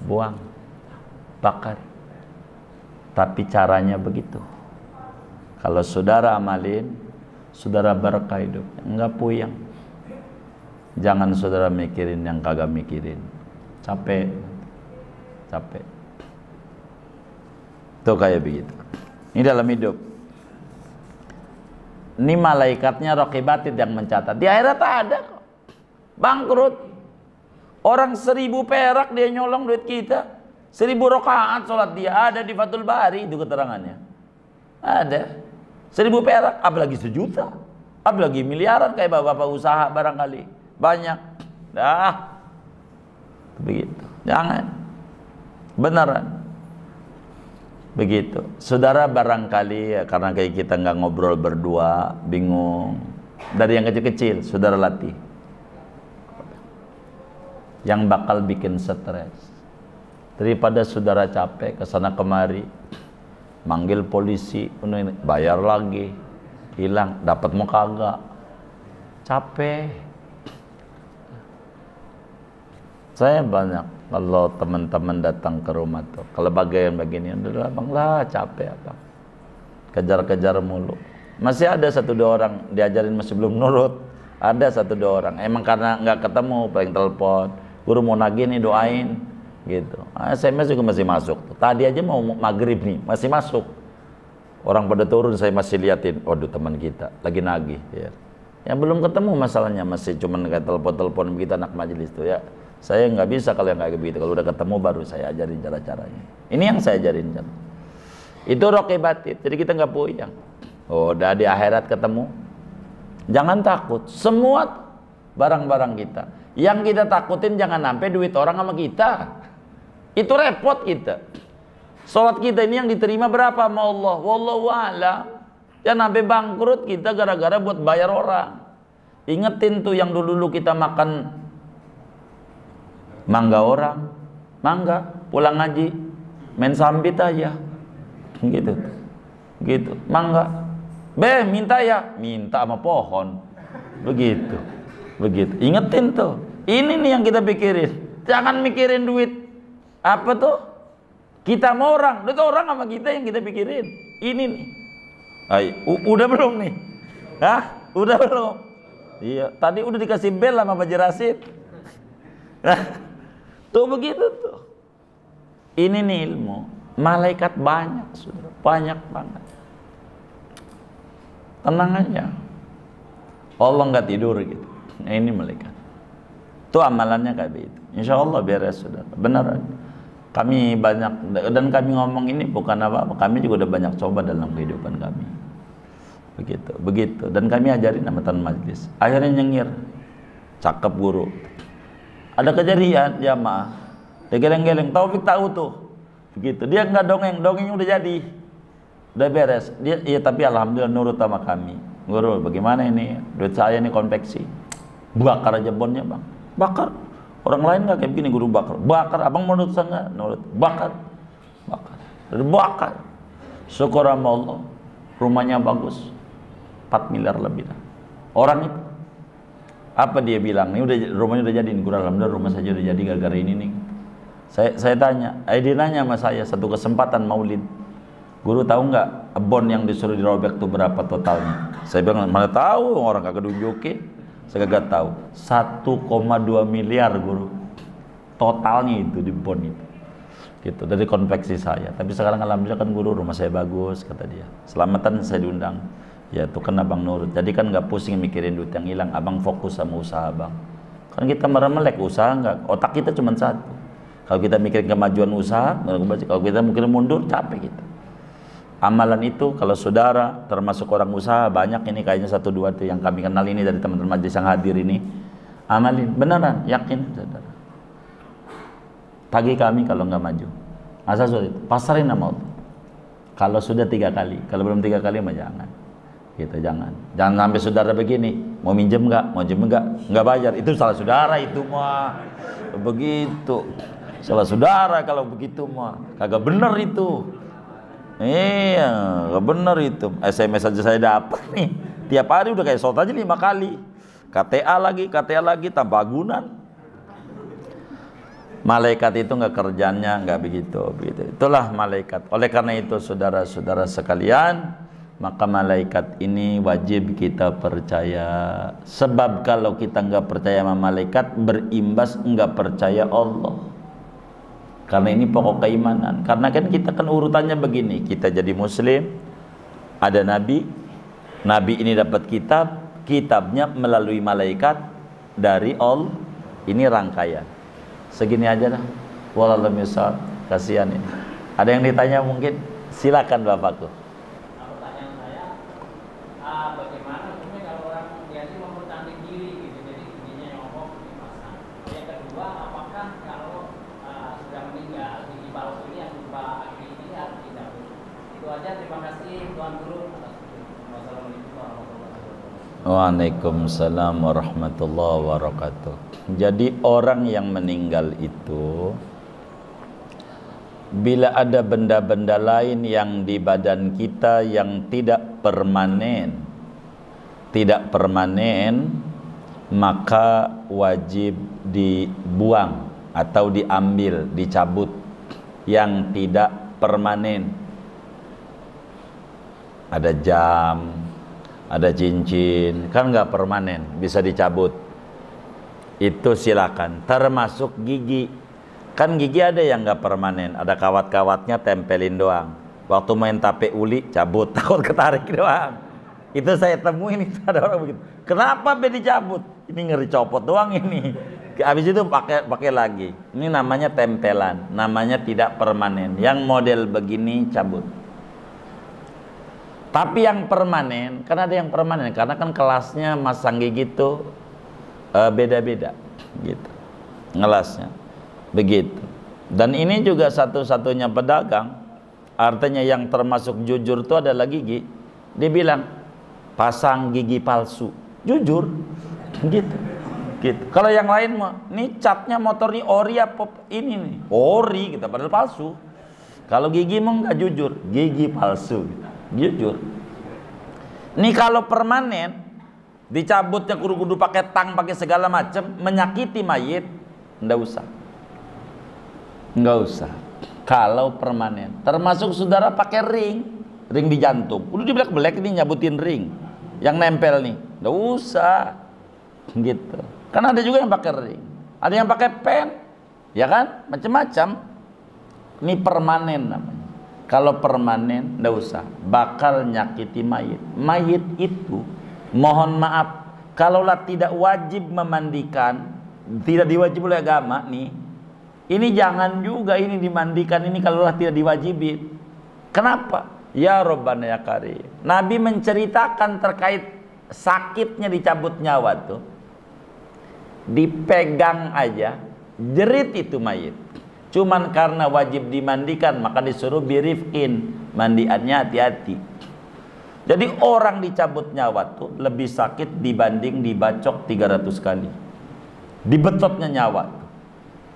Buang. Bakar. Tapi caranya begitu. Kalau saudara amalin, saudara berkah hidup, nggak puyeng. Jangan saudara mikirin yang kagak mikirin. Capek. Tuh kayak begitu. Ini dalam hidup. Ini malaikatnya Raqibatid yang mencatat. Di akhirat ada kok. Bangkrut. Orang 1000 perak dia nyolong duit kita. 1000 rakaat sholat dia ada di Fathul Bari itu keterangannya. Ada. 1000 perak, apalagi 1 juta. Apalagi miliaran kayak bapak-bapak usaha barangkali. Banyak. Dah. Begitu. Jangan. Beneran. Begitu. Saudara barangkali ya, karena kayak kita nggak ngobrol berdua, bingung. Dari yang kecil-kecil, saudara latih. Yang bakal bikin stres. Daripada saudara capek kesana kemari, manggil polisi, bayar lagi, hilang, dapat mau kagak, capek. Saya banyak kalau teman-teman datang ke rumah tuh, kalau bagian begini, udah bang lah capek apa, kejar-kejar mulu. Masih ada 1-2 orang diajarin masih belum nurut, ada 1-2 orang. Emang karena nggak ketemu, paling telepon, guru mau nagih nih doain, gitu. SMS juga masih masuk. Tadi aja mau maghrib nih masih masuk. Orang pada turun saya masih liatin, waduh teman kita lagi nagih. Ya. Yang belum ketemu masalahnya masih cuman kayak telepon-telepon begitu anak majelis tuh ya. Saya nggak bisa kalau yang kayak begitu. Kalau udah ketemu baru saya ajarin cara-caranya. Ini yang saya ajarin cara. Itu Raqibatid. Jadi kita nggak puyeng. Oh, udah di akhirat ketemu. Jangan takut. Semua barang-barang kita. Yang kita takutin jangan sampai duit orang sama kita. Itu repot kita. Sholat kita ini yang diterima berapa sama Allah? Wallahu a'lam. Yang sampai bangkrut kita gara-gara buat bayar orang. Ingetin tuh yang dulu kita makan mangga orang, mangga, pulang ngaji, main sambit aja, gitu, gitu, mangga, minta ya, minta sama pohon, begitu, begitu. Ingetin tuh, ini nih yang kita pikirin, jangan mikirin duit, apa tuh? Kita mau orang, duit orang sama kita yang kita pikirin, ini nih. Udah belum nih? Hah? Udah belum? Iya, tadi udah dikasih bel sama Pak Jerasid. Tuh begitu tuh. Ini nih ilmu. Malaikat banyak, saudara. Banyak banget. Tenang aja. Allah nggak tidur gitu. Nah, ini malaikat. Tuh amalannya kayak begitu. Insya Allah beres, saudara. Beneran. Kami banyak, dan kami ngomong ini bukan apa-apa. Kami juga udah banyak coba dalam kehidupan kami. Begitu, begitu. Dan kami ajarin sama teman majlis. Akhirnya nyengir. Cakep guru. Ada kejadian jamaah. Dia geleng-geleng. Taufik tahu tuh. Begitu. Dia nggak dongeng. Dongengnya udah jadi. Udah beres. Dia, iya tapi alhamdulillah nurut sama kami. Guru, bagaimana ini? Duit saya ini konveksi. Bakar aja bonnya bang. Bakar. Orang lain nggak kayak begini guru bakar. Bakar. Abang mau nurut saya nggak? Nurut. Bakar. Bakar. Bakar. Syukur sama Allah. Rumahnya bagus. 4 miliar lebih. Orang itu apa dia bilang? Ini udah rumahnya udah jadi nih. Guru alhamdulillah rumah saja udah jadi gara-gara ini nih. Saya tanya, dia nanya sama saya satu kesempatan maulid. Guru tahu nggak bon yang disuruh dirobek tuh berapa totalnya? Saya bilang mana tahu orang kagak nunjukin. Saya kagak tahu. 1,2 miliar guru. Totalnya itu di bon itu. Gitu dari konveksi saya. Tapi sekarang alhamdulillah kan guru rumah saya bagus kata dia. Selamatan saya diundang. Ya itu kan abang nurut. Jadi kan nggak pusing mikirin duit yang hilang. Abang fokus sama usaha abang. Kan kita meremelek usaha nggak. Otak kita cuma satu. Kalau kita mikirin kemajuan usaha, kalau kita mungkin mundur capek kita. Amalan itu kalau saudara termasuk orang usaha banyak ini kayaknya 1-2 tuh yang kami kenal ini dari teman-teman majlis yang hadir ini. Amalin beneran yakin saudara. Pagi kami kalau nggak maju. Asal sudah itu pasarin nama Allah. Kalau sudah 3 kali, kalau belum 3 kali mah jangan. Gitu jangan sampai saudara begini mau minjem nggak nggak bayar itu salah saudara itu mah begitu salah saudara kalau begitu mah kagak bener itu iya kagak bener itu SMS aja saya dapat nih tiap hari udah kayak sholat aja 5 kali KTA lagi tanpa agunan. Malaikat itu nggak kerjanya nggak begitu itulah malaikat. Oleh karena itu saudara-saudara sekalian, maka malaikat ini wajib kita percaya. Sebab kalau kita nggak percaya sama malaikat, berimbas nggak percaya Allah. Karena ini pokok keimanan. Karena kan kita kan urutannya begini. Kita jadi muslim, ada nabi, nabi ini dapat kitab, kitabnya melalui malaikat dari Allah. Ini rangkaian. Segini aja dah. Wallahu a'lam. Kasihan ini. Ada yang ditanya mungkin? Silakan Bapakku. Waalaikumsalam warahmatullahi wabarakatuh. Jadi orang yang meninggal itu bila ada benda-benda lain yang di badan kita yang tidak permanen, maka wajib dibuang atau diambil, dicabut yang tidak permanen. Ada jam, ada cincin, kan nggak permanen, bisa dicabut. Itu silakan. Termasuk gigi. Kan gigi ada yang nggak permanen, ada kawat-kawatnya tempelin doang. Waktu main tape uli cabut, takut ketarik doang. Itu saya temuin itu ada orang begitu. Kenapa be dicabut? Ini ngeri copot doang ini. Habis itu pakai lagi. Ini namanya tempelan, namanya tidak permanen. Yang model begini cabut. Tapi yang permanen, kan ada yang permanen, karena kan kelasnya masang gigi itu beda-beda gitu, ngelasnya begitu. Dan ini juga satu-satunya pedagang, artinya yang termasuk jujur itu adalah gigi. Dia bilang pasang gigi palsu, jujur gitu. Gitu. Kalau yang lain mah, nih catnya motor nih ori apa ini nih, ori kita padahal palsu. Kalau gigi mah nggak jujur, gigi palsu, jujur. Nih kalau permanen, dicabutnya kudu-kudu pakai tang, pakai segala macam, menyakiti mayit, nggak usah. Nggak usah. Kalau permanen, termasuk saudara pakai ring di jantung, udah dibelek-belek nih nyabutin ring, yang nempel nih, nggak usah, gitu. Kan ada juga yang pakai ring, ada yang pakai pen, ya kan, macam-macam. Ini permanen namanya. Kalau permanen, nggak usah, bakal nyakiti mayit. Mayit itu, mohon maaf, kalaulah tidak wajib memandikan, tidak diwajib oleh agama nih. Ini jangan juga ini dimandikan ini kalau tidak diwajibin. Kenapa? Ya Rabbana ya Karim. Nabi menceritakan terkait sakitnya dicabut nyawa tuh. Dipegang aja, jerit itu mayit. Cuman karena wajib dimandikan, maka disuruh birifkin, mandiannya hati-hati. Jadi orang dicabut nyawa tuh lebih sakit dibanding dibacok 300 kali. Dibetotnya nyawa.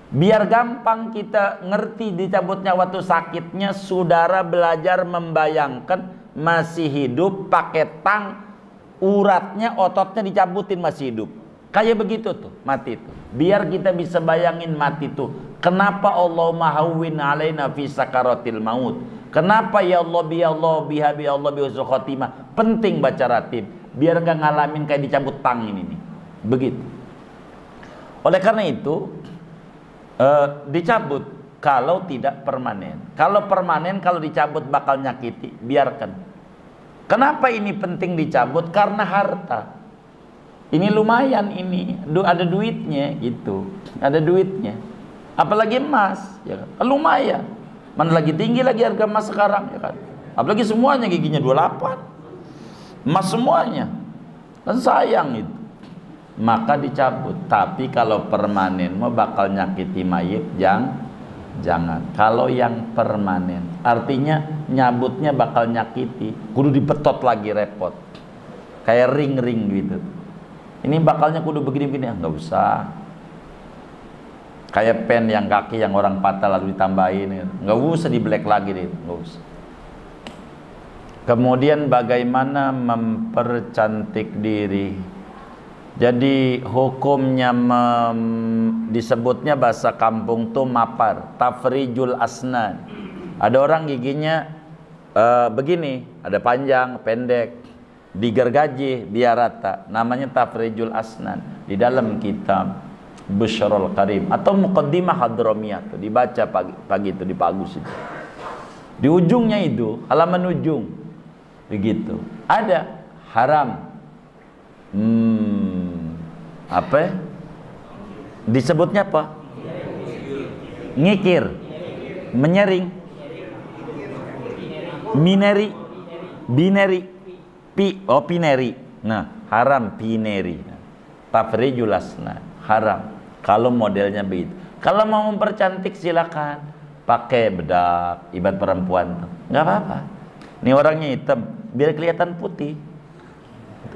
Biar gampang kita ngerti dicabut nyawa itu sakitnya, saudara belajar membayangkan masih hidup pakai tang, uratnya ototnya dicabutin masih hidup. Kayak begitu tuh mati itu. Biar kita bisa bayangin mati tuh. Kenapa Allah mahawin alaina fi sakaratil maut? Kenapa ya Allah bihabi Allah bihusnul khotimah? Penting baca ratib biar nggak ngalamin kayak dicabut tang ini nih. Begitu. Oleh karena itu dicabut kalau tidak permanen. Kalau permanen, kalau dicabut bakal nyakiti, biarkan. Kenapa ini penting dicabut? Karena harta. Ini lumayan ini, ada duitnya gitu, ada duitnya. Apalagi emas, ya kan? Lumayan. Mana lagi tinggi lagi harga emas sekarang, ya kan? Apalagi semuanya giginya 28, emas semuanya, kan sayang itu. Maka dicabut. Tapi kalau permanen mau bakal nyakiti mayit, jangan. Kalau yang permanen, artinya nyabutnya bakal nyakiti, kudu dibetot lagi repot, kayak ring-ring gitu. Ini bakalnya kudu begini-begini, nggak usah. Kayak pen yang kaki yang orang patah lalu ditambahin, nggak usah dibelek lagi deh, nggak usah. Kemudian bagaimana mempercantik diri? Jadi hukumnya disebutnya bahasa kampung tuh mapar, tafrijul asnan. Ada orang giginya begini, ada panjang, pendek, digergaji biar rata. Namanya tafrijul asnan. Di dalam kitab Busyrul Karim atau Muqaddimah Hadramiyah tuh dibaca pagi itu di Pagus itu. Di ujungnya itu, halaman ujung. Begitu. Ada haram. Apa? Disebutnya apa? Ngikir, menyering, mineri, bineri, pineri. Nah, haram pineri. Tafrijul asnan, haram. Kalau modelnya begitu. Kalau mau mempercantik silakan pakai bedak, ibarat perempuan tuh, nggak apa-apa. Ini orangnya hitam, biar kelihatan putih.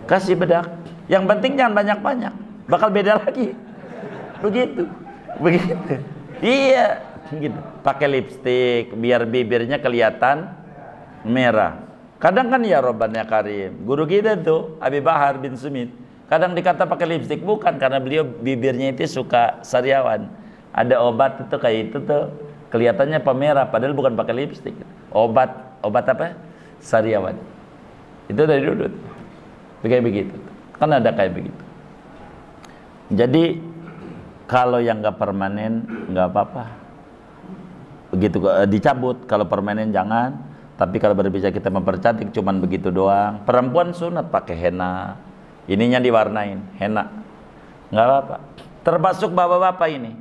Kasih bedak. Yang penting jangan banyak-banyak, bakal beda lagi. Begitu. Iya, gitu. Pakai lipstik biar bibirnya kelihatan merah. Kadang kan ya Rabbana Karim, guru kita tuh Abi Bahar bin Sumit, kadang dikata pakai lipstik bukan karena beliau bibirnya itu suka sariawan. Ada obat itu kayak itu tuh kelihatannya pemerah padahal bukan pakai lipstik. Obat apa? Sariawan. Itu dari dulu. Kayak begitu. Kan ada kayak begitu. Jadi kalau yang nggak permanen nggak apa-apa. Begitu dicabut. Kalau permanen jangan. Tapi kalau berbicara kita mempercantik cuman begitu doang. Perempuan sunat pakai henna. Ininya diwarnain henna. Nggak apa-apa. Termasuk bapak-bapak ini.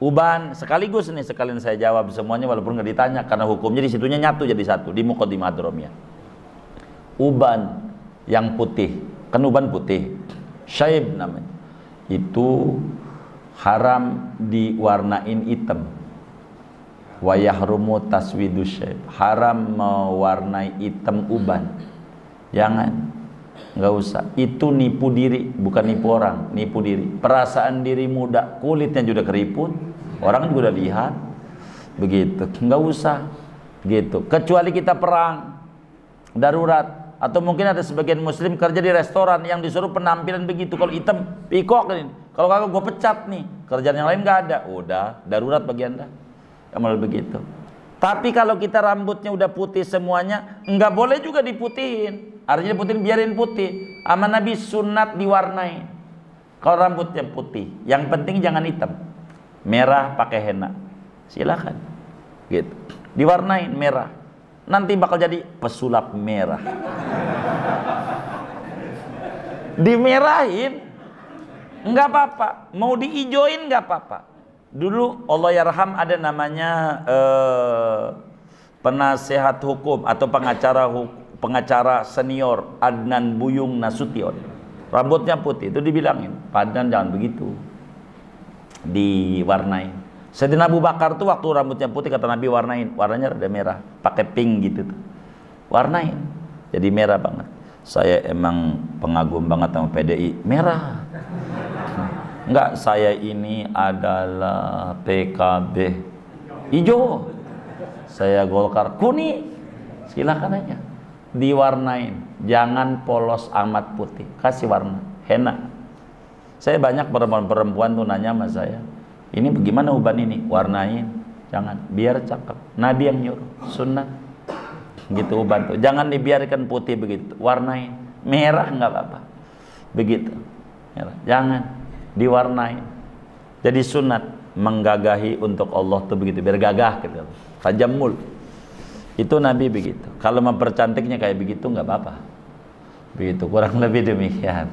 Uban sekaligus nih sekalian saya jawab semuanya walaupun nggak ditanya karena hukumnya di situnya nyatu jadi satu di Muqaddimah Hadramiyah. uban yang putih, kan uban putih, syaib namanya, itu haram diwarnain hitam. Wa yahrumu taswidu syaib, haram mewarnai hitam uban. Jangan, nggak usah. Itu nipu diri, bukan nipu orang, nipu diri. Perasaan diri muda, kulitnya juga keriput, orang juga udah lihat. Begitu, nggak usah gitu. Kecuali kita perang darurat, atau mungkin ada sebagian muslim kerja di restoran yang disuruh penampilan begitu. Kalau hitam pikok ini, kalau kagak gue pecat nih. Kerjaan yang lain nggak ada, udah darurat bagi anda. Amal begitu. Tapi kalau kita rambutnya udah putih semuanya, nggak boleh juga diputihin. Artinya putihin, biarin putih. Sama Nabi sunat diwarnai. Kalau rambutnya putih, yang penting jangan hitam. Merah pakai henna, silakan. Gitu. Diwarnain merah. Nanti bakal jadi pesulap merah. Dimerahin, nggak apa-apa. Mau diijoin nggak apa-apa. Dulu Allah yarham ada namanya penasehat hukum atau pengacara senior Adnan Buyung Nasution. Rambutnya putih, itu dibilangin, Pak Adnan jangan begitu, diwarnain. Sayyidina Abu Bakar tuh waktu rambutnya putih kata Nabi warnain, warnanya rada merah, pakai pink gitu tuh. Warnain, jadi merah banget. Saya emang pengagum banget sama PDI, merah. Enggak, saya ini adalah PKB, hijau. Saya Golkar, kuning. Silakan aja, diwarnain. Jangan polos amat putih, kasih warna henna. Saya banyak perempuan tuh nanya sama saya, ini bagaimana uban ini? Warnain, jangan, biar cakep. Nabi yang nyuruh, sunnah. Gitu uban tuh, jangan dibiarkan putih begitu, warnain. Merah nggak apa-apa, begitu. Merah, jangan diwarnai. Jadi sunat menggagahi untuk Allah tuh begitu, biar gagah gitu. Tajammul. Itu Nabi begitu. Kalau mempercantiknya kayak begitu nggak apa-apa. Begitu, kurang lebih demikian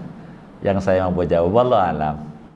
yang saya mau jawab. Wallahu alam.